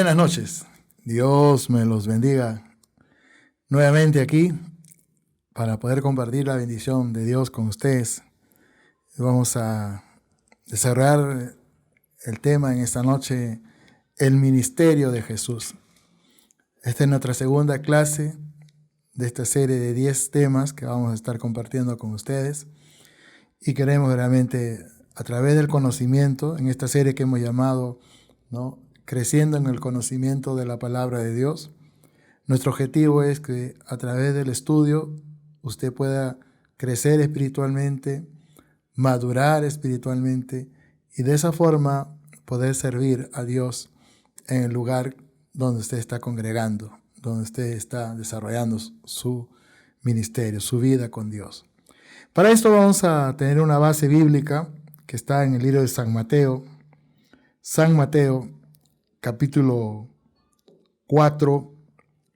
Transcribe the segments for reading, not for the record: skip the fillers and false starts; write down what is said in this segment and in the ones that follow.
Buenas noches. Dios me los bendiga nuevamente aquí para poder compartir la bendición de Dios con ustedes. Vamos a desarrollar el tema en esta noche, el ministerio de Jesús. Esta es nuestra segunda clase de esta serie de 10 temas que vamos a estar compartiendo con ustedes. Y queremos realmente, a través del conocimiento, en esta serie que hemos llamado, ¿no?, Creciendo en el conocimiento de la palabra de Dios, nuestro objetivo es que a través del estudio usted pueda crecer espiritualmente, madurar espiritualmente y de esa forma poder servir a Dios en el lugar donde usted está congregando, donde usted está desarrollando su ministerio, su vida con Dios. Para esto vamos a tener una base bíblica que está en el libro de San Mateo, capítulo 4,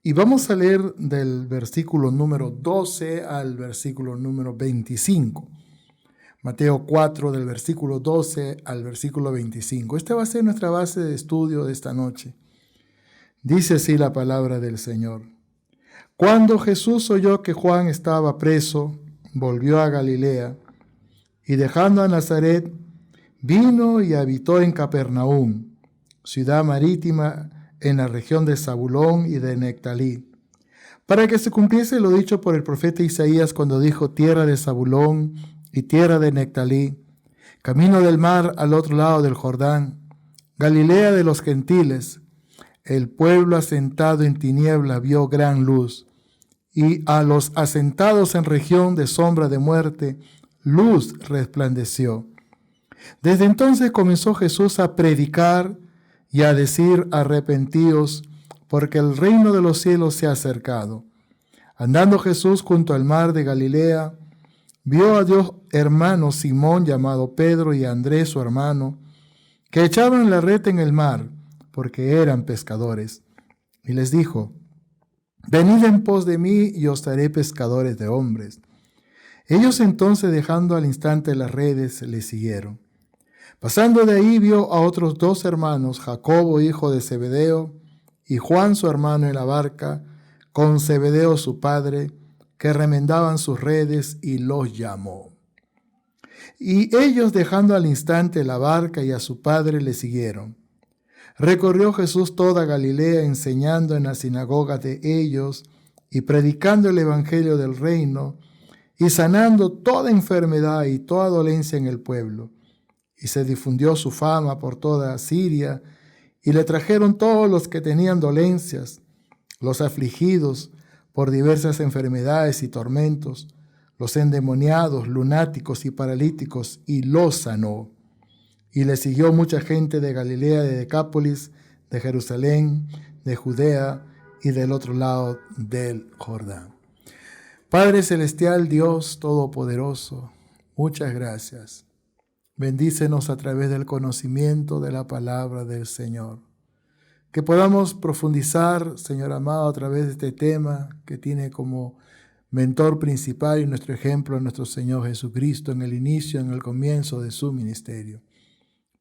y vamos a leer del versículo número 12 al versículo número 25. Mateo 4, del versículo 12 al versículo 25. Esta va a ser nuestra base de estudio de esta noche. Dice así la palabra del Señor. Cuando Jesús oyó que Juan estaba preso, volvió a Galilea, y dejando a Nazaret, vino y habitó en Capernaum, ciudad marítima en la región de Zabulón y de Nectalí, para que se cumpliese lo dicho por el profeta Isaías cuando dijo: tierra de Zabulón y tierra de Nectalí, camino del mar al otro lado del Jordán, Galilea de los gentiles. El pueblo asentado en tiniebla vio gran luz, y a los asentados en región de sombra de muerte, luz resplandeció. Desde entonces comenzó Jesús a predicar y a decir: arrepentíos, porque el reino de los cielos se ha acercado. Andando Jesús junto al mar de Galilea, vio a dos hermanos, Simón llamado Pedro y Andrés su hermano, que echaban la red en el mar, porque eran pescadores. Y les dijo: venid en pos de mí y os haré pescadores de hombres. Ellos entonces, dejando al instante las redes, le siguieron. Pasando de ahí vio a otros dos hermanos, Jacobo hijo de Zebedeo y Juan su hermano en la barca, con Zebedeo su padre, que remendaban sus redes, y los llamó. Y ellos, dejando al instante la barca y a su padre, le siguieron. Recorrió Jesús toda Galilea, enseñando en las sinagogas de ellos y predicando el evangelio del reino y sanando toda enfermedad y toda dolencia en el pueblo. Y se difundió su fama por toda Siria, y le trajeron todos los que tenían dolencias, los afligidos por diversas enfermedades y tormentos, los endemoniados, lunáticos y paralíticos, y los sanó. Y le siguió mucha gente de Galilea, de Decápolis, de Jerusalén, de Judea y del otro lado del Jordán. Padre celestial, Dios todopoderoso, muchas gracias. Bendícenos a través del conocimiento de la palabra del Señor. Que podamos profundizar, Señor amado, a través de este tema que tiene como mentor principal y nuestro ejemplo nuestro Señor Jesucristo en el inicio, en el comienzo de su ministerio.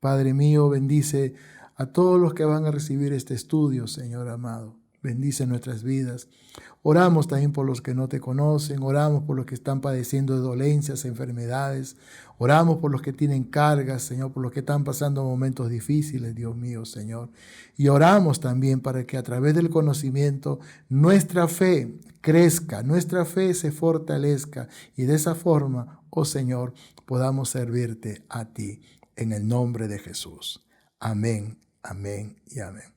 Padre mío, bendice a todos los que van a recibir este estudio, Señor amado. Bendice nuestras vidas. Oramos también por los que no te conocen, oramos por los que están padeciendo de dolencias, enfermedades, oramos por los que tienen cargas, Señor, por los que están pasando momentos difíciles, Dios mío, Señor. Y oramos también para que a través del conocimiento nuestra fe crezca, nuestra fe se fortalezca y de esa forma, oh Señor, podamos servirte a ti en el nombre de Jesús. Amén, amén y amén.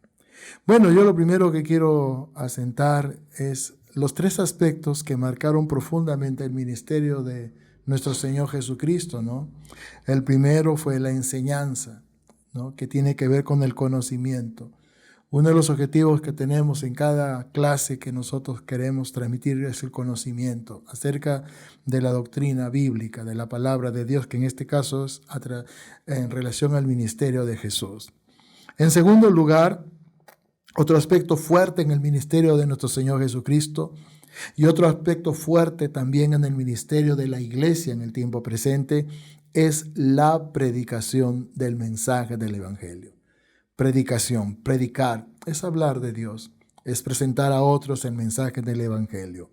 Bueno, yo lo primero que quiero asentar es los 3 aspectos que marcaron profundamente el ministerio de nuestro Señor Jesucristo, ¿no? El primero fue la enseñanza, ¿no?, que tiene que ver con el conocimiento. Uno de los objetivos que tenemos en cada clase que nosotros queremos transmitir es el conocimiento acerca de la doctrina bíblica, de la palabra de Dios, que en este caso es en relación al ministerio de Jesús. En segundo lugar, otro aspecto fuerte en el ministerio de nuestro Señor Jesucristo y otro aspecto fuerte también en el ministerio de la iglesia en el tiempo presente es la predicación del mensaje del evangelio. Predicación, predicar. es hablar de Dios, es presentar a otros el mensaje del Evangelio.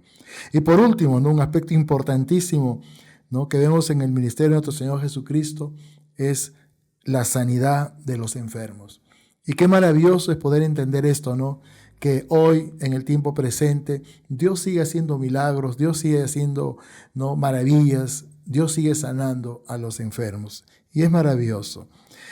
Y por último, ¿no?, un aspecto importantísimo, ¿no?, que vemos en el ministerio de nuestro Señor Jesucristo es la sanidad de los enfermos. Y qué maravilloso es poder entender esto, ¿no?, que hoy, en el tiempo presente, Dios sigue haciendo milagros, Dios sigue haciendo, ¿no?, maravillas, Dios sigue sanando a los enfermos. Y es maravilloso.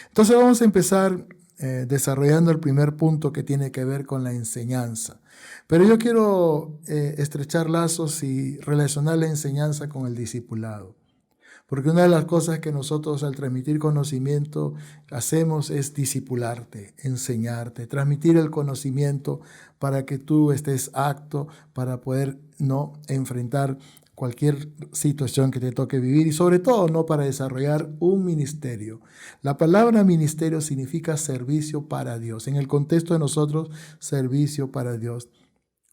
Entonces vamos a empezar desarrollando el primer punto, que tiene que ver con la enseñanza. Pero yo quiero estrechar lazos y relacionar la enseñanza con el discipulado. Porque una de las cosas que nosotros al transmitir conocimiento hacemos es discipularte, enseñarte, transmitir el conocimiento para que tú estés apto para poder no enfrentar cualquier situación que te toque vivir y sobre todo no para desarrollar un ministerio. La palabra ministerio significa servicio para Dios. En el contexto de nosotros, servicio para Dios.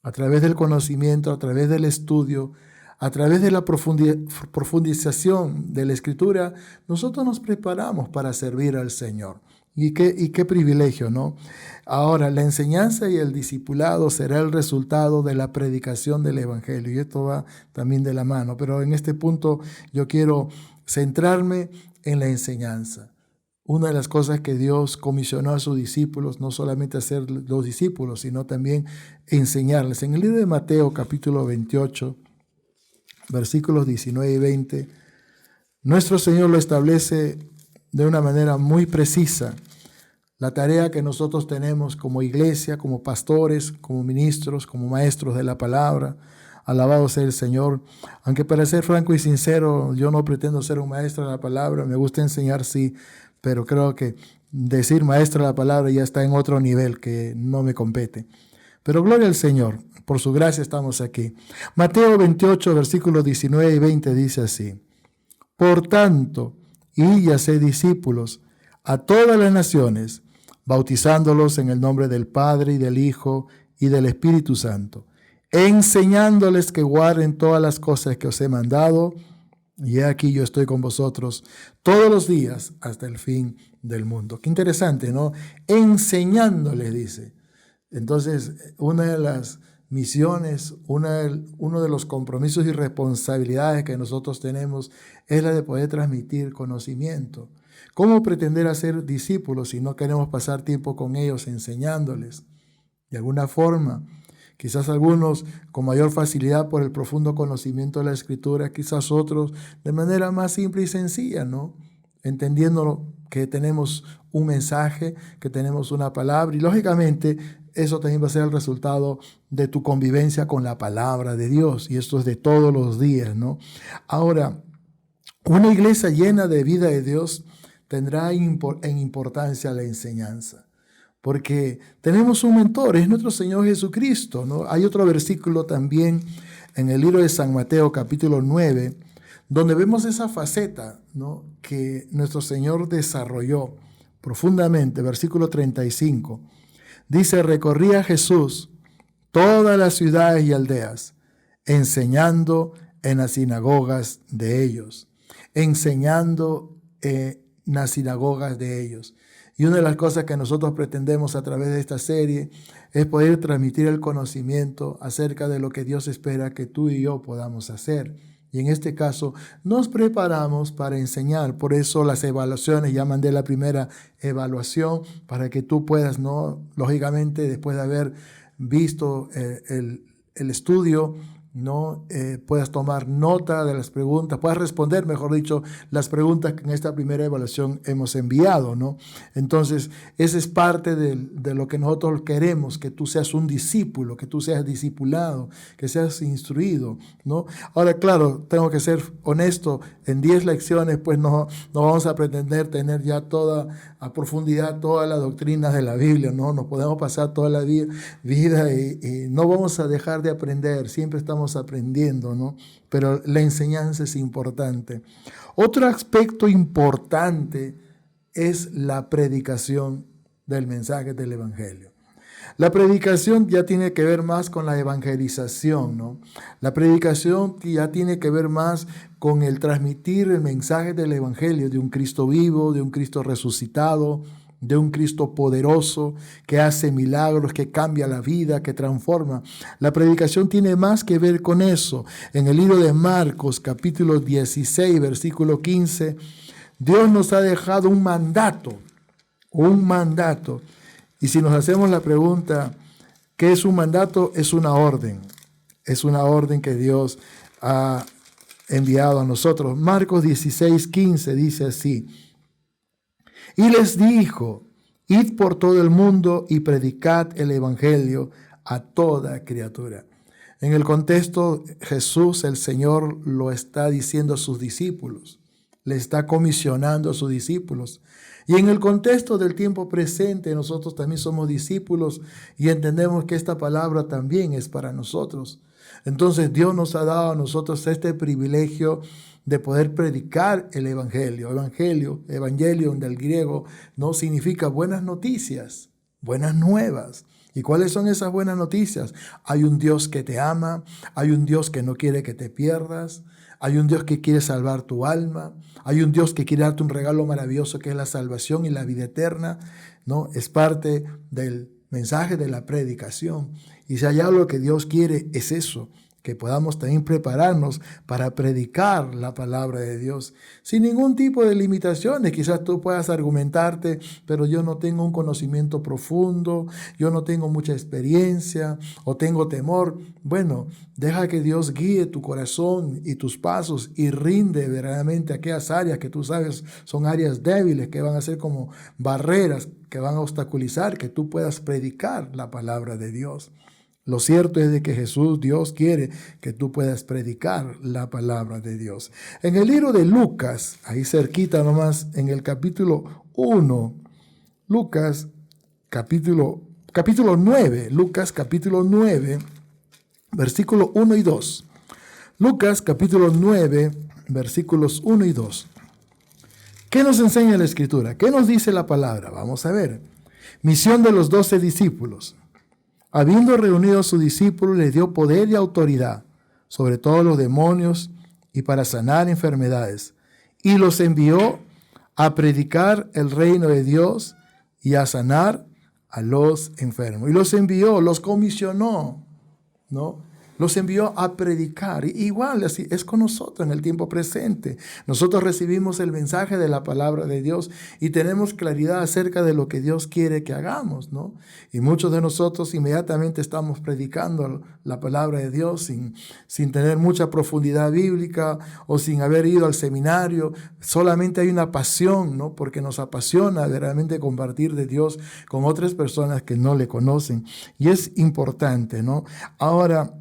A través del conocimiento, a través del estudio, a través de la profundización de la Escritura, nosotros nos preparamos para servir al Señor. Y qué privilegio, ¿no? Ahora, la enseñanza y el discipulado será el resultado de la predicación del Evangelio. Y esto va también de la mano. Pero en este punto yo quiero centrarme en la enseñanza. Una de las cosas que Dios comisionó a sus discípulos, no solamente hacer los discípulos, sino también enseñarles. En el libro de Mateo, capítulo 28, versículos 19 y 20, nuestro Señor lo establece de una manera muy precisa. La tarea que nosotros tenemos como iglesia, como pastores, como ministros, como maestros de la palabra, alabado sea el Señor. Aunque para ser franco y sincero, yo no pretendo ser un maestro de la palabra, me gusta enseñar, sí, pero creo que decir maestro de la palabra ya está en otro nivel que no me compete. Pero gloria al Señor, por su gracia estamos aquí. Mateo 28, versículos 19 y 20 dice así: Por tanto, id y haced discípulos a todas las naciones, bautizándolos en el nombre del Padre y del Hijo y del Espíritu Santo, enseñándoles que guarden todas las cosas que os he mandado, y he aquí yo estoy con vosotros todos los días hasta el fin del mundo. Qué interesante, ¿no? Enseñándoles, dice. Entonces, una de las misiones, uno de los compromisos y responsabilidades que nosotros tenemos es la de poder transmitir conocimiento. ¿Cómo pretender hacer discípulos si no queremos pasar tiempo con ellos enseñándoles? De alguna forma, quizás algunos con mayor facilidad por el profundo conocimiento de la Escritura, quizás otros de manera más simple y sencilla, ¿no? Entendiendo que tenemos un mensaje, que tenemos una palabra, y lógicamente eso también va a ser el resultado de tu convivencia con la palabra de Dios, y esto es de todos los días, ¿no? Ahora, una iglesia llena de vida de Dios tendrá en importancia la enseñanza, porque tenemos un mentor, es nuestro Señor Jesucristo, ¿no? Hay otro versículo también en el libro de San Mateo, capítulo 9, donde vemos esa faceta, ¿no?, que nuestro Señor desarrolló profundamente. Versículo 35. Dice: recorría Jesús todas las ciudades y aldeas, enseñando en las sinagogas de ellos. Enseñando en las sinagogas de ellos. Y una de las cosas que nosotros pretendemos a través de esta serie es poder transmitir el conocimiento acerca de lo que Dios espera que tú y yo podamos hacer. Y en este caso nos preparamos para enseñar. Por eso las evaluaciones, ya mandé la primera evaluación para que tú puedas, ¿no?, lógicamente después de haber visto el estudio, ¿no?, puedas tomar nota de las preguntas, puedas responder, mejor dicho, las preguntas que en esta primera evaluación hemos enviado, ¿no? Entonces, esa es parte de lo que nosotros queremos, que tú seas un discípulo, que tú seas discipulado, que seas instruido, ¿no? Ahora, claro, tengo que ser honesto, en 10 lecciones, pues no vamos a pretender tener ya a profundidad todas las doctrinas de la Biblia, ¿no? Nos podemos pasar toda la vida y no vamos a dejar de aprender, siempre estamos aprendiendo, ¿no? Pero la enseñanza es importante. Otro aspecto importante es la predicación del mensaje del Evangelio. La predicación ya tiene que ver más con la evangelización, ¿no? La predicación ya tiene que ver más con el transmitir el mensaje del Evangelio, de un Cristo vivo, de un Cristo resucitado, de un Cristo poderoso que hace milagros, que cambia la vida, que transforma. La predicación tiene más que ver con eso. En el libro de Marcos, capítulo 16, versículo 15, Dios nos ha dejado un mandato. Y si nos hacemos la pregunta, ¿qué es un mandato? Es una orden. Es una orden que Dios ha enviado a nosotros. Marcos 16, 15 dice así: y les dijo, id por todo el mundo y predicad el evangelio a toda criatura. En el contexto, Jesús, el Señor, lo está diciendo a sus discípulos. Le está comisionando a sus discípulos. Y en el contexto del tiempo presente, nosotros también somos discípulos y entendemos que esta palabra también es para nosotros. Entonces Dios nos ha dado a nosotros este privilegio de poder predicar el evangelio. Evangelion del griego, no significa buenas noticias, buenas nuevas. ¿Y cuáles son esas buenas noticias? Hay un Dios que te ama, hay un Dios que no quiere que te pierdas, hay un Dios que quiere salvar tu alma, hay un Dios que quiere darte un regalo maravilloso que es la salvación y la vida eterna, ¿no? Es parte del mensaje de la predicación. Y si hay algo que Dios quiere, es eso, que podamos también prepararnos para predicar la palabra de Dios sin ningún tipo de limitaciones. Quizás tú puedas argumentarte, pero yo no tengo un conocimiento profundo, yo no tengo mucha experiencia o tengo temor. Bueno, deja que Dios guíe tu corazón y tus pasos y rinde verdaderamente aquellas áreas que tú sabes son áreas débiles, que van a ser como barreras que van a obstaculizar que tú puedas predicar la palabra de Dios. Lo cierto es de que Jesús, Dios, quiere que tú puedas predicar la palabra de Dios. En el libro de Lucas, ahí cerquita nomás, en el capítulo 1, Lucas capítulo 9, Lucas capítulo 9, versículos 1 y 2. Lucas capítulo 9, versículos 1 y 2. ¿Qué nos enseña la Escritura? ¿Qué nos dice la palabra? Vamos a ver. Misión de los 12 discípulos. Habiendo reunido a sus discípulos, les dio poder y autoridad sobre todos los demonios y para sanar enfermedades. Y los envió a predicar el reino de Dios y a sanar a los enfermos. Y los envió, los comisionó, ¿no? Los envió a predicar. Igual así es con nosotros en el tiempo presente. Nosotros recibimos el mensaje de la palabra de Dios y tenemos claridad acerca de lo que Dios quiere que hagamos, ¿no? Y muchos de nosotros inmediatamente estamos predicando la palabra de Dios sin tener mucha profundidad bíblica o sin haber ido al seminario. Solamente hay una pasión, ¿no? Porque nos apasiona realmente compartir de Dios con otras personas que no le conocen. Y es importante, ¿no? Ahora,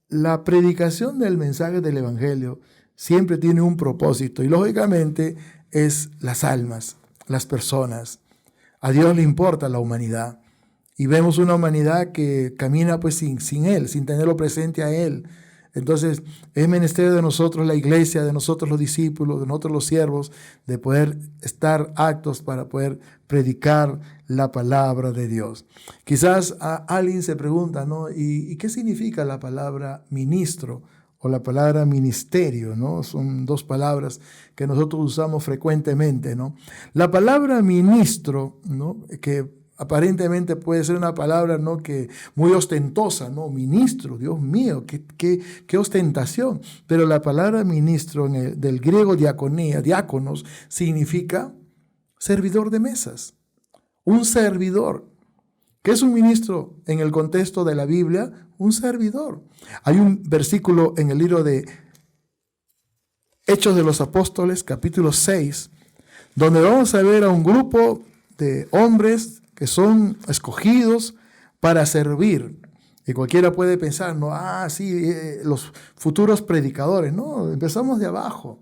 la predicación del mensaje del evangelio siempre tiene un propósito y lógicamente es las almas, las personas. A Dios le importa la humanidad y vemos una humanidad que camina pues sin Él, sin tenerlo presente a Él. Entonces es menester de nosotros la iglesia, de nosotros los discípulos, de nosotros los siervos, de poder estar aptos para poder predicar la palabra de Dios. Quizás alguien se pregunta, ¿no? ¿Y qué significa la palabra ministro o la palabra ministerio, ¿no? Son dos palabras que nosotros usamos frecuentemente, ¿no? La palabra ministro, ¿no? Que aparentemente puede ser una palabra, ¿no? que muy ostentosa, ¿no? Ministro, Dios mío, qué ostentación. Pero la palabra ministro del griego diaconía, diáconos, significa servidor de mesas. Un servidor. ¿Qué es un ministro en el contexto de la Biblia? Un servidor. Hay un versículo en el libro de Hechos de los Apóstoles, capítulo 6, donde vamos a ver a un grupo de hombres que son escogidos para servir. Y cualquiera puede pensar, no, los futuros predicadores. No, empezamos de abajo.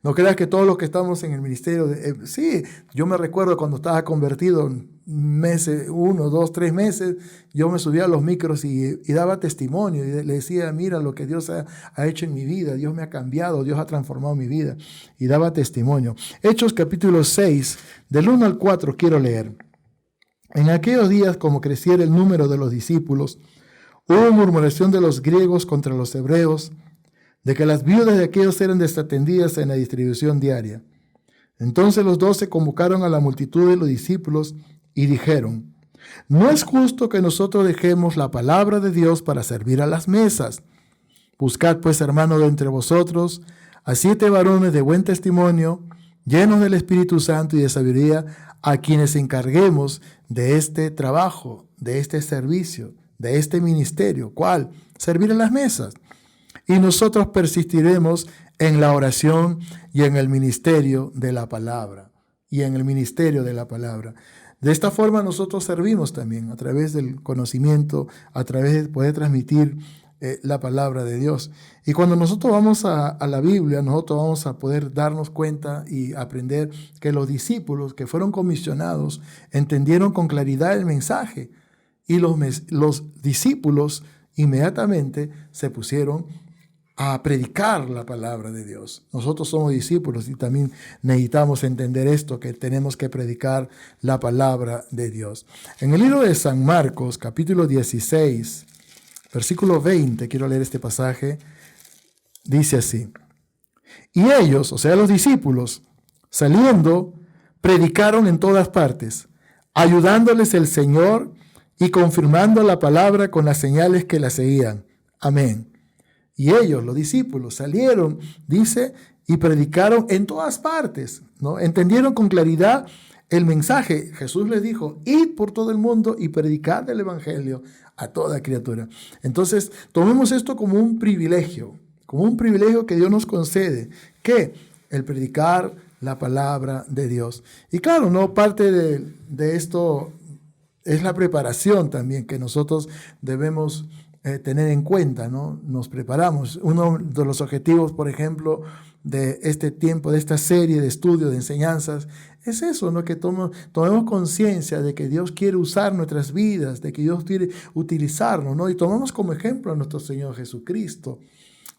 No creas que todos los que estamos en el ministerio, sí, yo me recuerdo cuando estaba convertido, meses, 1, 2, 3 meses, yo me subía a los micros y daba testimonio y le decía, mira lo que Dios ha hecho en mi vida, Dios me ha cambiado, Dios ha transformado mi vida, y daba testimonio. Hechos capítulo 6, del 1 al 4 quiero leer. En aquellos días, como creciera el número de los discípulos, hubo murmuración de los griegos contra los hebreos, de que las viudas de aquellos eran desatendidas en la distribución diaria. Entonces los 12 convocaron a la multitud de los discípulos y dijeron: no es justo que nosotros dejemos la palabra de Dios para servir a las mesas. Buscad pues, hermanos, de entre vosotros a 7 varones de buen testimonio, llenos del Espíritu Santo y de sabiduría, a quienes encarguemos de este trabajo, de este servicio, de este ministerio. ¿Cuál? Servir a las mesas. Y nosotros persistiremos en la oración y en el ministerio de la palabra. Y en el ministerio de la palabra. De esta forma nosotros servimos también, a través del conocimiento, a través de poder transmitir la palabra de Dios. Y cuando nosotros vamos a la Biblia, nosotros vamos a poder darnos cuenta y aprender que los discípulos que fueron comisionados entendieron con claridad el mensaje. Y los discípulos inmediatamente se pusieron a predicar la palabra de Dios. Nosotros somos discípulos y también necesitamos entender esto, que tenemos que predicar la palabra de Dios. En el libro de San Marcos, capítulo 16, versículo 20, quiero leer este pasaje, dice así: y ellos, o sea, los discípulos, saliendo, predicaron en todas partes, ayudándoles el Señor y confirmando la palabra con las señales que la seguían. Amén. Y ellos, los discípulos, salieron, dice, y predicaron en todas partes, ¿no? Entendieron con claridad el mensaje. Jesús les dijo: id por todo el mundo y predicad el evangelio a toda criatura. Entonces, tomemos esto como un privilegio que Dios nos concede, que el predicar la palabra de Dios. Y claro, no parte de esto es la preparación también que nosotros debemos tener en cuenta, ¿no? Nos preparamos. Uno de los objetivos, por ejemplo, de este tiempo, de esta serie de estudios, de enseñanzas, es eso, ¿no? Que tomemos conciencia de que Dios quiere usar nuestras vidas, de que Dios quiere utilizarnos, ¿no? Y tomamos como ejemplo a nuestro Señor Jesucristo.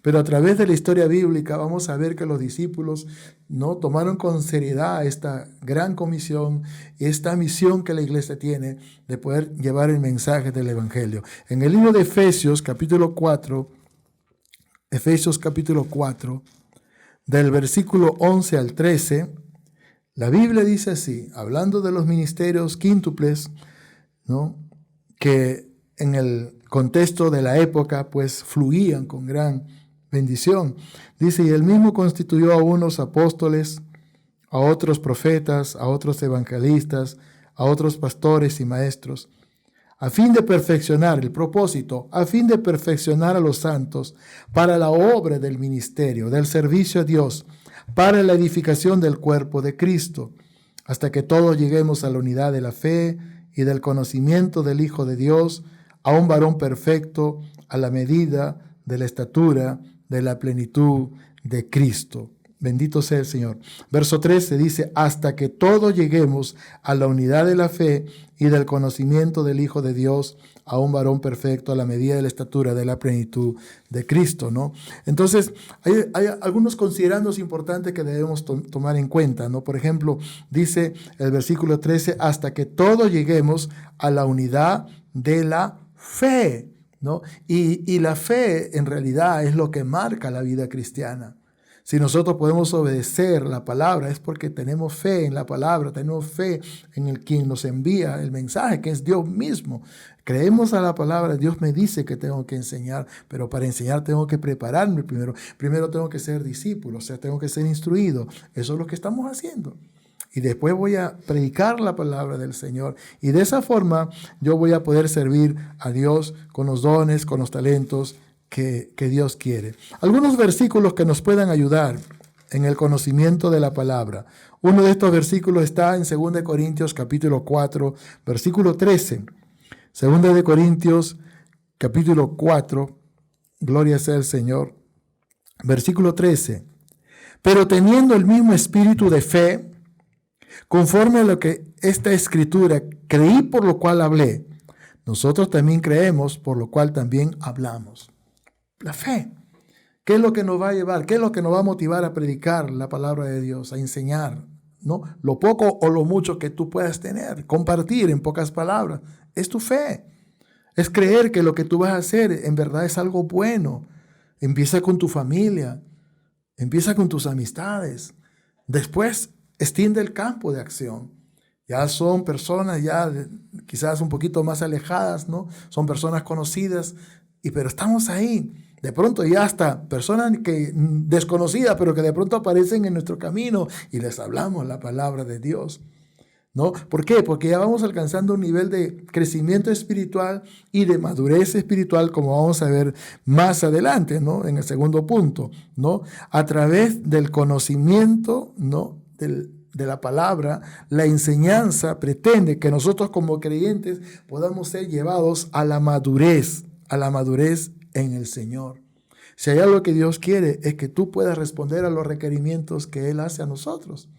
Pero a través de la historia bíblica vamos a ver que los discípulos no tomaron con seriedad esta gran comisión, esta misión que la iglesia tiene de poder llevar el mensaje del evangelio. En el libro de Efesios capítulo 4, del versículo 11 al 13, la Biblia dice así, hablando de los ministerios quíntuples, ¿no? Que en el contexto de la época pues fluían con gran bendición. Dice: y él mismo constituyó a unos apóstoles, a otros profetas, a otros evangelistas, a otros pastores y maestros, a fin de perfeccionar, el propósito, a fin de perfeccionar a los santos para la obra del ministerio, del servicio a Dios, para la edificación del cuerpo de Cristo, hasta que todos lleguemos a la unidad de la fe y del conocimiento del Hijo de Dios, a un varón perfecto, a la medida de la estatura de la plenitud de Cristo. Bendito sea el Señor. Verso 13 dice: hasta que todos lleguemos a la unidad de la fe y del conocimiento del Hijo de Dios, a un varón perfecto, a la medida de la estatura de la plenitud de Cristo, ¿no? Entonces, hay algunos considerandos importantes que debemos tomar en cuenta, ¿no? Por ejemplo, dice el versículo 13: hasta que todos lleguemos a la unidad de la fe, ¿no? Y la fe en realidad es lo que marca la vida cristiana. Si nosotros podemos obedecer la palabra es porque tenemos fe en la palabra, tenemos fe en el quien nos envía el mensaje, que es Dios mismo. Creemos a la palabra, Dios me dice que tengo que enseñar, pero para enseñar tengo que prepararme primero. Primero tengo que ser discípulo, o sea, tengo que ser instruido. Eso es lo que estamos haciendo. Y después voy a predicar la palabra del Señor. Y de esa forma yo voy a poder servir a Dios con los dones, con los talentos que Dios quiere. Algunos versículos que nos puedan ayudar en el conocimiento de la palabra. Uno de estos versículos está en 2 Corintios capítulo 4, versículo 13. 2 Corintios capítulo 4, gloria sea el Señor. Versículo 13. Pero teniendo el mismo espíritu de fe, conforme a lo que esta escritura, creí por lo cual hablé, nosotros también creemos por lo cual también hablamos. La fe. ¿Qué es lo que nos va a llevar? ¿Qué es lo que nos va a motivar a predicar la palabra de Dios, a enseñar, ¿no? Lo poco o lo mucho que tú puedas tener, compartir en pocas palabras, es tu fe. Es creer que lo que tú vas a hacer en verdad es algo bueno. Empieza con tu familia, empieza con tus amistades. Después extiende el campo de acción. Ya son personas quizás un poquito más alejadas, ¿no? Son personas conocidas, pero estamos ahí. De pronto ya hasta personas desconocidas, pero que de pronto aparecen en nuestro camino y les hablamos la palabra de Dios, ¿no? ¿Por qué? Porque ya vamos alcanzando un nivel de crecimiento espiritual y de madurez espiritual, como vamos a ver más adelante, ¿no? En el segundo punto, ¿no? A través del conocimiento, ¿no? De la palabra, la enseñanza pretende que nosotros como creyentes podamos ser llevados a la madurez en el Señor. Si hay algo que Dios quiere es que tú puedas responder a los requerimientos que Él hace a nosotros.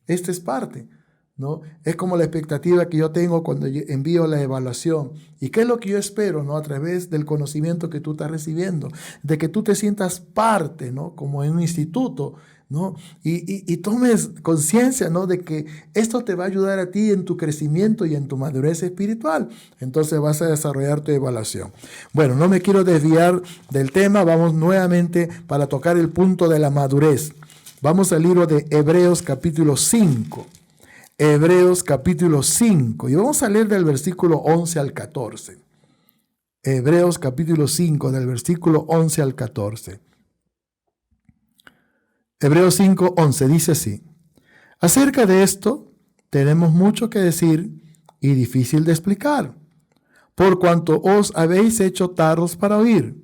Esta es parte, ¿no? Es como la expectativa que yo tengo cuando yo envío la evaluación. ¿Y qué es lo que yo espero, ¿no? A través del conocimiento que tú estás recibiendo, de que tú te sientas parte, ¿no? Como en un instituto, ¿no? Y tomes conciencia, ¿no? De que esto te va a ayudar a ti en tu crecimiento y en tu madurez espiritual. Entonces vas a desarrollar tu evaluación. Bueno, no me quiero desviar del tema. Vamos nuevamente para tocar el punto de la madurez. Vamos al libro de Hebreos capítulo 5. Hebreos capítulo 5. Y vamos a leer del versículo 11 al 14. Hebreos capítulo 5, del versículo 11 al 14. Hebreos 5, 11 dice así: acerca de esto tenemos mucho que decir y difícil de explicar, por cuanto os habéis hecho tardos para oír,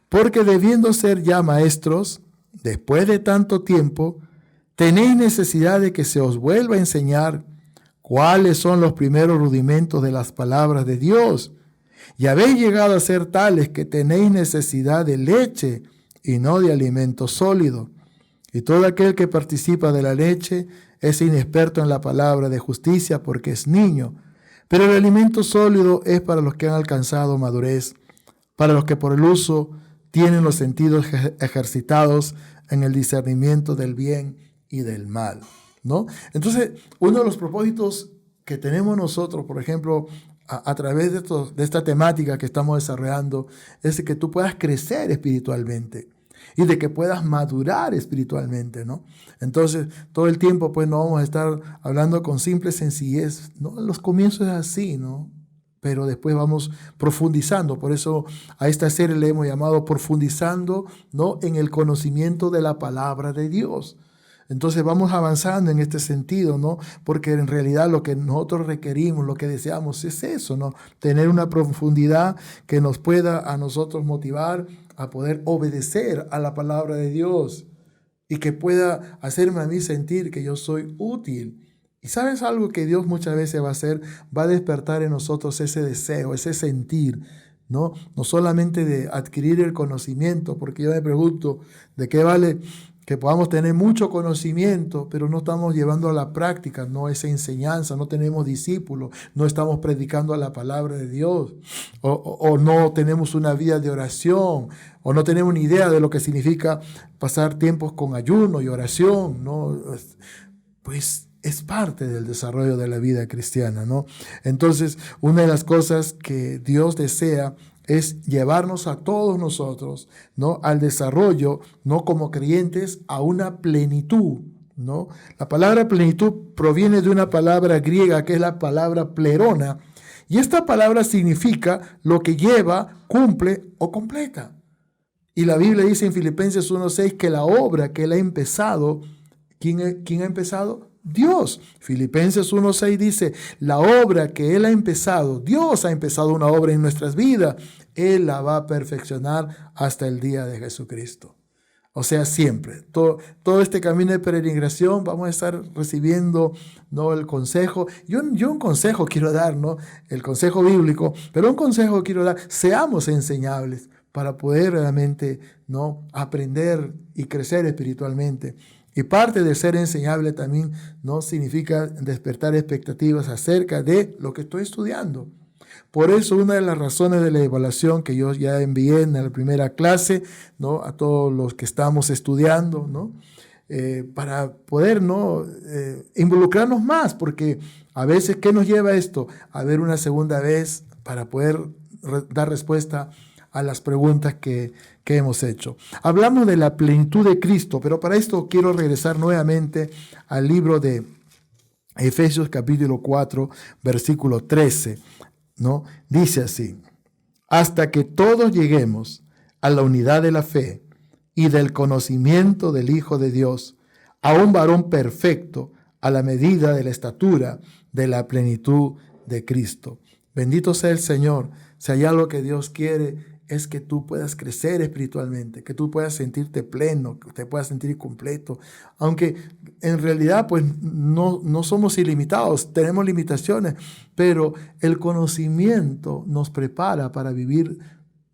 porque debiendo ser ya maestros, después de tanto tiempo, tenéis necesidad de que se os vuelva a enseñar cuáles son los primeros rudimentos de las palabras de Dios, y habéis llegado a ser tales que tenéis necesidad de leche y no de alimento sólido. Y todo aquel que participa de la leche es inexperto en la palabra de justicia porque es niño. Pero el alimento sólido es para los que han alcanzado madurez, para los que por el uso tienen los sentidos ejercitados en el discernimiento del bien y del mal, ¿no? Entonces, uno de los propósitos que tenemos nosotros, por ejemplo, a través de esta temática que estamos desarrollando, es de que tú puedas crecer espiritualmente y de que puedas madurar espiritualmente, ¿no? Entonces, todo el tiempo, pues, no vamos a estar hablando con simple sencillez, ¿no? En los comienzos es así, ¿no? Pero después vamos profundizando. Por eso a esta serie le hemos llamado Profundizando, ¿no? En el conocimiento de la palabra de Dios. Entonces vamos avanzando en este sentido, ¿no? Porque en realidad lo que nosotros requerimos, lo que deseamos es eso, ¿no? Tener una profundidad que nos pueda a nosotros motivar a poder obedecer a la palabra de Dios y que pueda hacerme a mí sentir que yo soy útil. Y ¿sabes algo que Dios muchas veces va a hacer? Va a despertar en nosotros ese deseo, ese sentir, ¿no? No solamente de adquirir el conocimiento, porque yo me pregunto, ¿de qué vale que podamos tener mucho conocimiento, pero no estamos llevando a la práctica, no esa enseñanza, no tenemos discípulos, no estamos predicando a la palabra de Dios, o no tenemos una vida de oración, o no tenemos ni idea de lo que significa pasar tiempos con ayuno y oración, ¿no? Pues es parte del desarrollo de la vida cristiana, ¿no? Entonces, una de las cosas que Dios desea es llevarnos a todos nosotros, ¿no? Al desarrollo, no como creyentes, a una plenitud, ¿no? La palabra plenitud proviene de una palabra griega que es la palabra plerona, y esta palabra significa lo que lleva, cumple o completa. Y la Biblia dice en Filipenses 1:6 que la obra que él ha empezado, ¿quién ha empezado? Dios. Filipenses 1:6 dice, la obra que Él ha empezado, Dios ha empezado una obra en nuestras vidas, Él la va a perfeccionar hasta el día de Jesucristo. O sea, siempre, todo este camino de peregrinación vamos a estar recibiendo, ¿no? El consejo. Yo un consejo quiero dar, ¿no? El consejo bíblico, pero un consejo quiero dar, seamos enseñables para poder realmente, ¿no? Aprender y crecer espiritualmente. Y parte de ser enseñable también no significa despertar expectativas acerca de lo que estoy estudiando. Por eso una de las razones de la evaluación que yo ya envié en la primera clase, ¿no? A todos los que estamos estudiando, ¿no? Para poder, ¿no? Involucrarnos más, porque a veces, ¿qué nos lleva esto? A ver una segunda vez para poder dar respuesta a las preguntas que hemos hecho. Hablamos de la plenitud de Cristo, pero para esto quiero regresar nuevamente al libro de Efesios capítulo 4, versículo 13, ¿no? Dice así: hasta que todos lleguemos a la unidad de la fe y del conocimiento del Hijo de Dios, a un varón perfecto, a la medida de la estatura de la plenitud de Cristo. Bendito sea el Señor. Si hay algo que Dios quiere, es que tú puedas crecer espiritualmente, que tú puedas sentirte pleno, que te puedas sentir completo. Aunque en realidad pues no somos ilimitados, tenemos limitaciones, pero el conocimiento nos prepara para vivir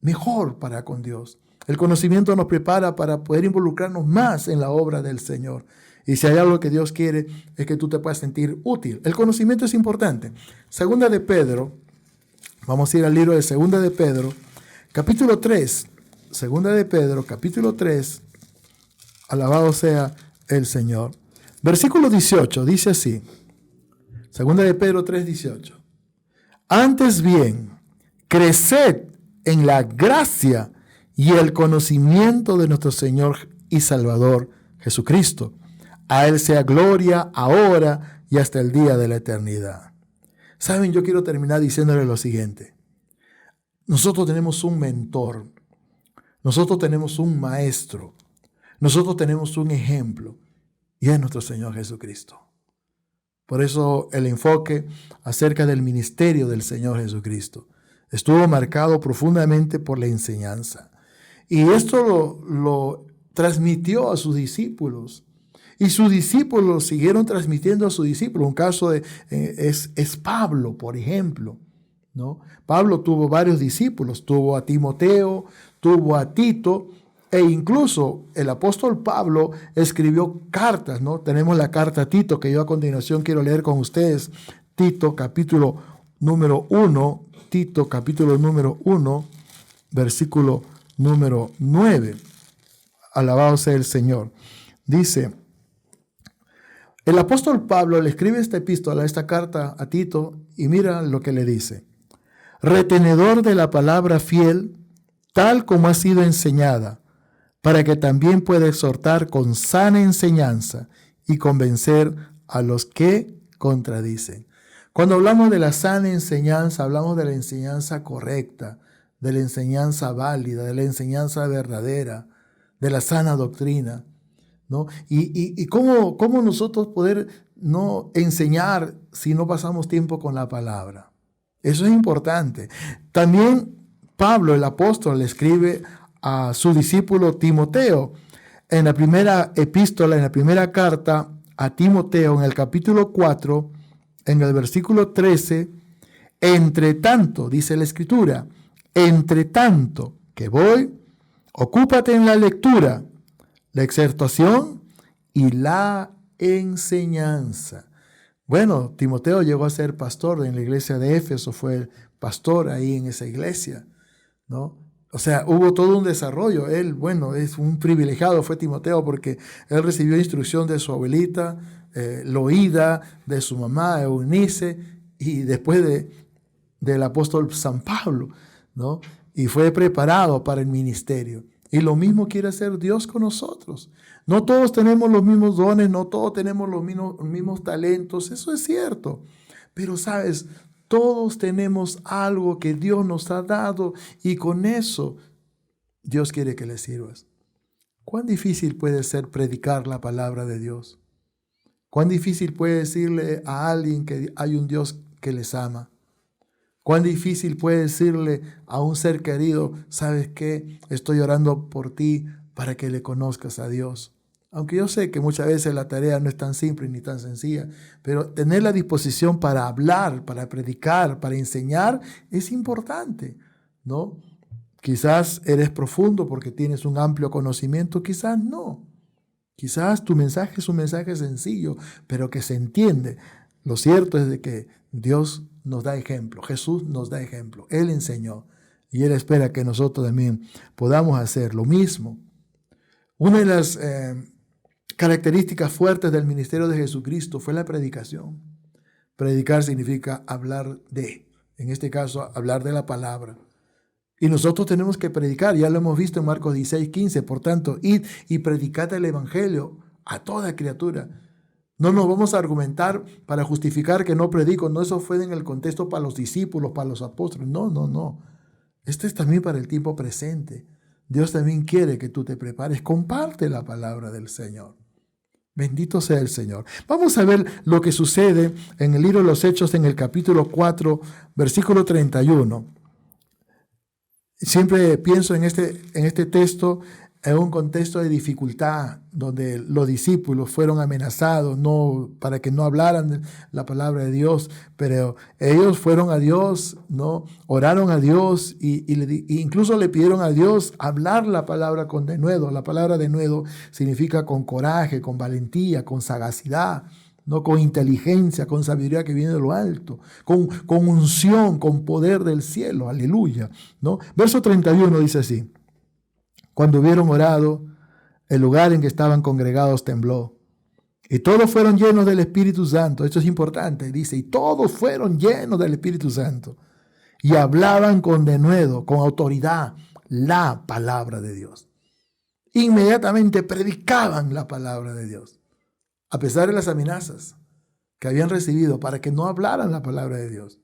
mejor para con Dios. El conocimiento nos prepara para poder involucrarnos más en la obra del Señor. Y si hay algo que Dios quiere, es que tú te puedas sentir útil. El conocimiento es importante. Segunda de Pedro, vamos a ir al libro de Segunda de Pedro, capítulo 3. Segunda de Pedro, capítulo 3. Alabado sea el Señor. Versículo 18, dice así. Segunda de Pedro 3, 18. Antes bien, creced en la gracia y el conocimiento de nuestro Señor y Salvador Jesucristo. A Él sea gloria ahora y hasta el día de la eternidad. Saben, yo quiero terminar diciéndole lo siguiente. Nosotros tenemos un mentor. Nosotros tenemos un maestro. Nosotros tenemos un ejemplo. Y es nuestro Señor Jesucristo. Por eso el enfoque acerca del ministerio del Señor Jesucristo estuvo marcado profundamente por la enseñanza. Y esto lo transmitió a sus discípulos. Y sus discípulos siguieron transmitiendo a sus discípulos. Un caso es Pablo, por ejemplo, ¿no? Pablo tuvo varios discípulos. Tuvo a Timoteo, tuvo a Tito, e incluso el apóstol Pablo escribió cartas, ¿no? Tenemos la carta a Tito, que yo a continuación quiero leer con ustedes. Tito, capítulo número 1. Tito, capítulo número 1, versículo número 9. Alabado sea el Señor. Dice, el apóstol Pablo le escribe esta epístola, esta carta a Tito, y mira lo que le dice. Retenedor de la palabra fiel, tal como ha sido enseñada, para que también pueda exhortar con sana enseñanza y convencer a los que contradicen. Cuando hablamos de la sana enseñanza, hablamos de la enseñanza correcta, de la enseñanza válida, de la enseñanza verdadera, de la sana doctrina, ¿no? Y cómo nosotros poder no enseñar si no pasamos tiempo con la palabra. Eso es importante. También Pablo, el apóstol, le escribe a su discípulo Timoteo en la primera epístola, en la primera carta a Timoteo, en el capítulo 4, en el versículo 13, entre tanto, dice la Escritura, entre tanto que voy, ocúpate en la lectura, la exhortación y la enseñanza. Bueno, Timoteo llegó a ser pastor en la iglesia de Éfeso, fue pastor ahí en esa iglesia, ¿no? O sea, hubo todo un desarrollo. Él, bueno, es un privilegiado, fue Timoteo, porque él recibió instrucción de su abuelita, Loída, de su mamá, Eunice, y después del apóstol San Pablo, ¿no? Y fue preparado para el ministerio. Y lo mismo quiere hacer Dios con nosotros. No todos tenemos los mismos dones, no todos tenemos los mismos talentos, eso es cierto. Pero, ¿sabes? Todos tenemos algo que Dios nos ha dado y con eso Dios quiere que le sirvas. ¿Cuán difícil puede ser predicar la palabra de Dios? ¿Cuán difícil puede decirle a alguien que hay un Dios que les ama? ¿Cuán difícil puede decirle a un ser querido, sabes qué? Estoy orando por ti para que le conozcas a Dios? Aunque yo sé que muchas veces la tarea no es tan simple ni tan sencilla, pero tener la disposición para hablar, para predicar, para enseñar es importante, ¿no? Quizás eres profundo porque tienes un amplio conocimiento, quizás no. Quizás tu mensaje es un mensaje sencillo, pero que se entiende. Lo cierto es de que Dios nos da ejemplo, Jesús nos da ejemplo, Él enseñó y Él espera que nosotros también podamos hacer lo mismo. Una de las características fuertes del ministerio de Jesucristo fue la predicación. Predicar significa hablar de, en este caso, hablar de la palabra. Y nosotros tenemos que predicar, ya lo hemos visto en Marcos 16:15, por tanto, id y predicad el evangelio a toda criatura. No nos vamos a argumentar para justificar que no predico, no, eso fue en el contexto para los discípulos, para los apóstoles, no. Esto es también para el tiempo presente. Dios también quiere que tú te prepares, comparte la palabra del Señor. Bendito sea el Señor. Vamos a ver lo que sucede en el libro de los Hechos, en el capítulo 4, versículo 31. Siempre pienso en este texto en un contexto de dificultad, donde los discípulos fueron amenazados para que no hablaran la palabra de Dios, pero ellos fueron a Dios, ¿no? Oraron a Dios y incluso le pidieron a Dios hablar la palabra con denuedo. La palabra denuedo significa con coraje, con valentía, con sagacidad, no con inteligencia, con sabiduría que viene de lo alto, con unción, con poder del cielo, aleluya, ¿no? Verso 31 dice así: cuando hubieron orado, el lugar en que estaban congregados tembló, y todos fueron llenos del Espíritu Santo. Esto es importante, dice, y todos fueron llenos del Espíritu Santo, y hablaban con denuedo, con autoridad, la palabra de Dios. Inmediatamente predicaban la palabra de Dios, a pesar de las amenazas que habían recibido para que no hablaran la palabra de Dios.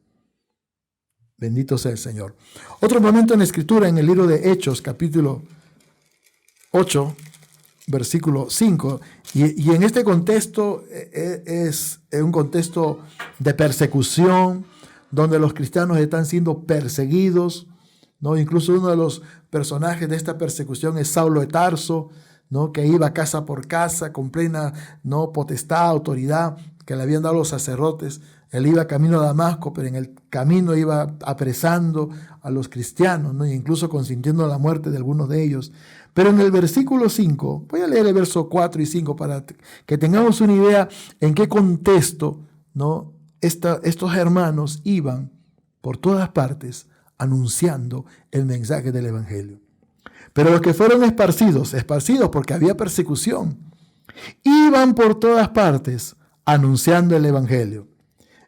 Bendito sea el Señor. Otro momento en la Escritura, en el libro de Hechos, capítulo 8, versículo 5, y en este contexto es un contexto de persecución, donde los cristianos están siendo perseguidos, ¿no? Incluso uno de los personajes de esta persecución es Saulo de Tarso, ¿no? Que iba casa por casa con plena, ¿no?, potestad, autoridad que le habían dado los sacerdotes. Él iba camino a Damasco, pero en el camino iba apresando a los cristianos, ¿no? E incluso consintiendo la muerte de algunos de ellos. Pero en el versículo 5, voy a leer el verso 4 y 5 para que tengamos una idea en qué contexto, ¿no?, estos hermanos iban por todas partes anunciando el mensaje del evangelio. Pero los que fueron esparcidos porque había persecución, iban por todas partes anunciando el evangelio.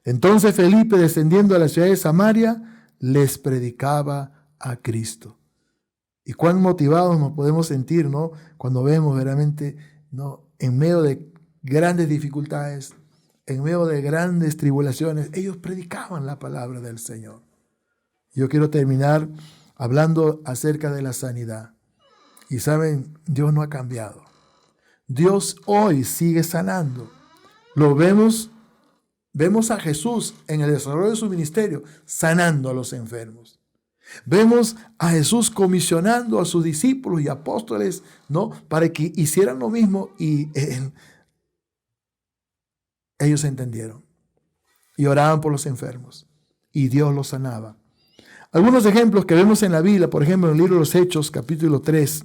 Entonces Felipe, descendiendo a la ciudad de Samaria, les predicaba a Cristo. Y cuán motivados nos podemos sentir, ¿no?, cuando vemos verdaderamente, ¿no?, en medio de grandes dificultades, en medio de grandes tribulaciones, ellos predicaban la palabra del Señor. Yo quiero terminar hablando acerca de la sanidad. Y saben, Dios no ha cambiado. Dios hoy sigue sanando. Lo vemos a Jesús en el desarrollo de su ministerio, sanando a los enfermos. Vemos a Jesús comisionando a sus discípulos y apóstoles, ¿no?, para que hicieran lo mismo, y ellos entendieron y oraban por los enfermos y Dios los sanaba. Algunos ejemplos que vemos en la Biblia, por ejemplo, en el libro de los Hechos, capítulo 3,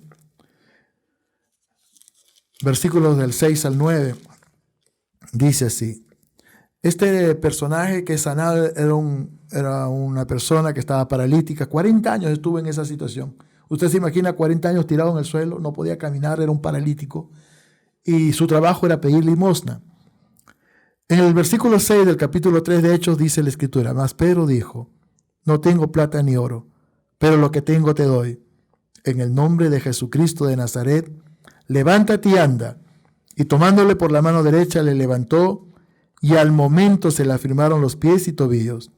versículos del 6 al 9, dice así: este personaje que sanaba era una persona que estaba paralítica, 40 años estuvo en esa situación. Usted se imagina 40 años tirado en el suelo, no podía caminar, era un paralítico, y su trabajo era pedir limosna. En el versículo 6 del capítulo 3 de Hechos dice la Escritura: mas Pedro dijo: no tengo plata ni oro, pero lo que tengo te doy. En el nombre de Jesucristo de Nazaret, levántate y anda. Y tomándole por la mano derecha le levantó, y al momento se le afirmaron los pies y tobillos.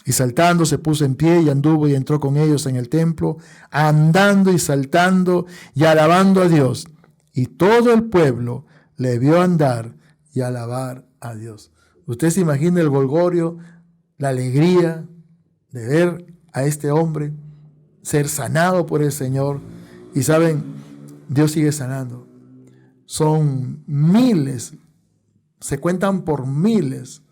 Y saltando se puso en pie y anduvo y entró con ellos en el templo, andando y saltando y alabando a Dios. Y todo el pueblo le vio andar y alabar a Dios. Usted se imagina el golgorio, la alegría de ver a este hombre ser sanado por el Señor. Y saben, Dios sigue sanando. Son miles, se cuentan por miles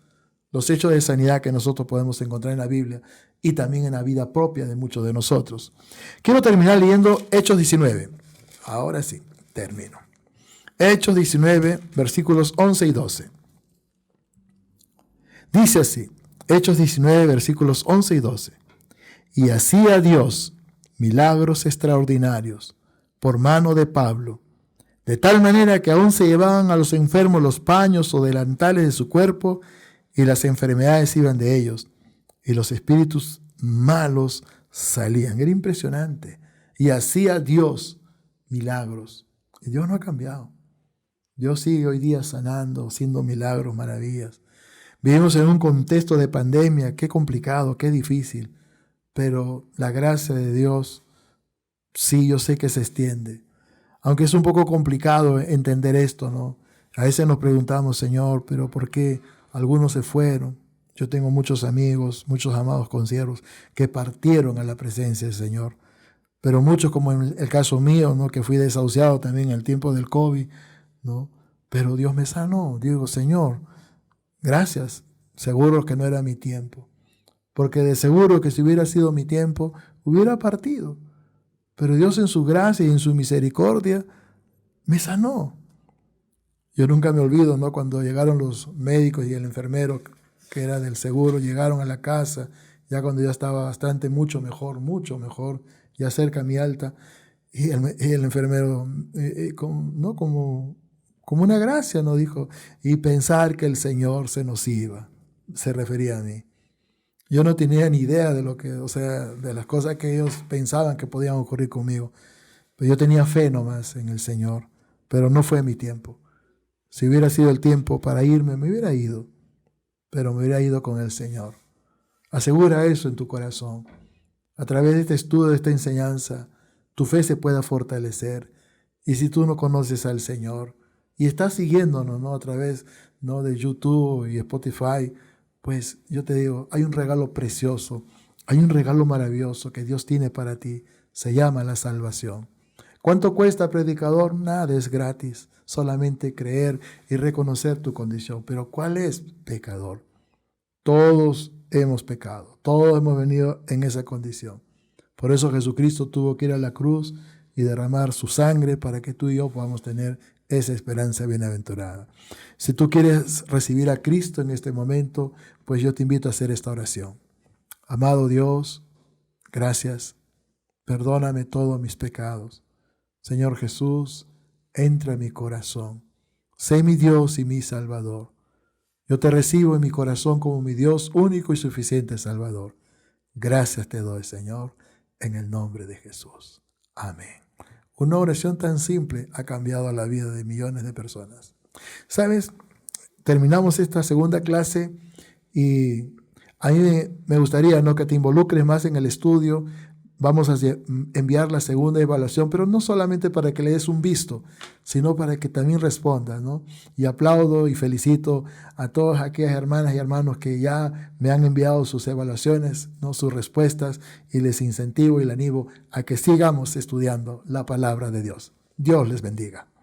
los hechos de sanidad que nosotros podemos encontrar en la Biblia y también en la vida propia de muchos de nosotros. Quiero terminar leyendo Hechos 19. Ahora sí, termino. Hechos 19, versículos 11 y 12. Dice así, Hechos 19, versículos 11 y 12. Y hacía Dios milagros extraordinarios por mano de Pablo, de tal manera que aún se llevaban a los enfermos los paños o delantales de su cuerpo, y las enfermedades iban de ellos, y los espíritus malos salían. Era impresionante. Y hacía Dios milagros. Y Dios no ha cambiado. Dios sigue hoy día sanando, haciendo milagros, maravillas. Vivimos en un contexto de pandemia. Qué complicado, qué difícil. Pero la gracia de Dios, sí, yo sé que se extiende. Aunque es un poco complicado entender esto, ¿no? A veces nos preguntamos, Señor, ¿pero por qué algunos se fueron? Yo tengo muchos amigos, muchos amados consiervos que partieron a la presencia del Señor. Pero muchos, como en el caso mío, ¿no? Que fui desahuciado también en el tiempo del COVID, ¿no? Pero Dios me sanó. Digo, Señor, gracias. Seguro que no era mi tiempo. Porque de seguro que si hubiera sido mi tiempo, hubiera partido. Pero Dios en su gracia y en su misericordia me sanó. Yo nunca me olvido, ¿no? Cuando llegaron los médicos y el enfermero, que era del seguro, llegaron a la casa, ya cuando ya estaba bastante, mucho mejor, ya cerca a mi alta, y el enfermero, ¿no? Como una gracia, ¿no? Dijo, y pensar que el Señor se nos iba, se refería a mí. Yo no tenía ni idea de lo que, o sea, de las cosas que ellos pensaban que podían ocurrir conmigo. Pero yo tenía fe nomás en el Señor, pero no fue mi tiempo. Si hubiera sido el tiempo para irme, me hubiera ido, pero me hubiera ido con el Señor. Asegura eso en tu corazón. A través de este estudio, de esta enseñanza, tu fe se pueda fortalecer. Y si tú no conoces al Señor y estás siguiéndonos, ¿no? A través, ¿no? de YouTube y Spotify, pues yo te digo, hay un regalo precioso, hay un regalo maravilloso que Dios tiene para ti. Se llama la salvación. ¿Cuánto cuesta, predicador? Nada, es gratis. Solamente creer y reconocer tu condición. Pero ¿cuál es, pecador? Todos hemos pecado. Todos hemos venido en esa condición. Por eso Jesucristo tuvo que ir a la cruz y derramar su sangre para que tú y yo podamos tener esa esperanza bienaventurada. Si tú quieres recibir a Cristo en este momento, pues yo te invito a hacer esta oración. Amado Dios, gracias. Perdóname todos mis pecados. Señor Jesús, entra en mi corazón. Sé mi Dios y mi Salvador. Yo te recibo en mi corazón como mi Dios único y suficiente Salvador. Gracias te doy, Señor, en el nombre de Jesús. Amén. Una oración tan simple ha cambiado la vida de millones de personas. ¿Sabes? Terminamos esta segunda clase y a mí me gustaría, ¿no? que te involucres más en el estudio. Vamos a enviar la segunda evaluación, pero no solamente para que le des un visto, sino para que también respondas, ¿no? Y aplaudo y felicito a todas aquellas hermanas y hermanos que ya me han enviado sus evaluaciones, ¿no? sus respuestas, y les incentivo y les animo a que sigamos estudiando la palabra de Dios. Dios les bendiga.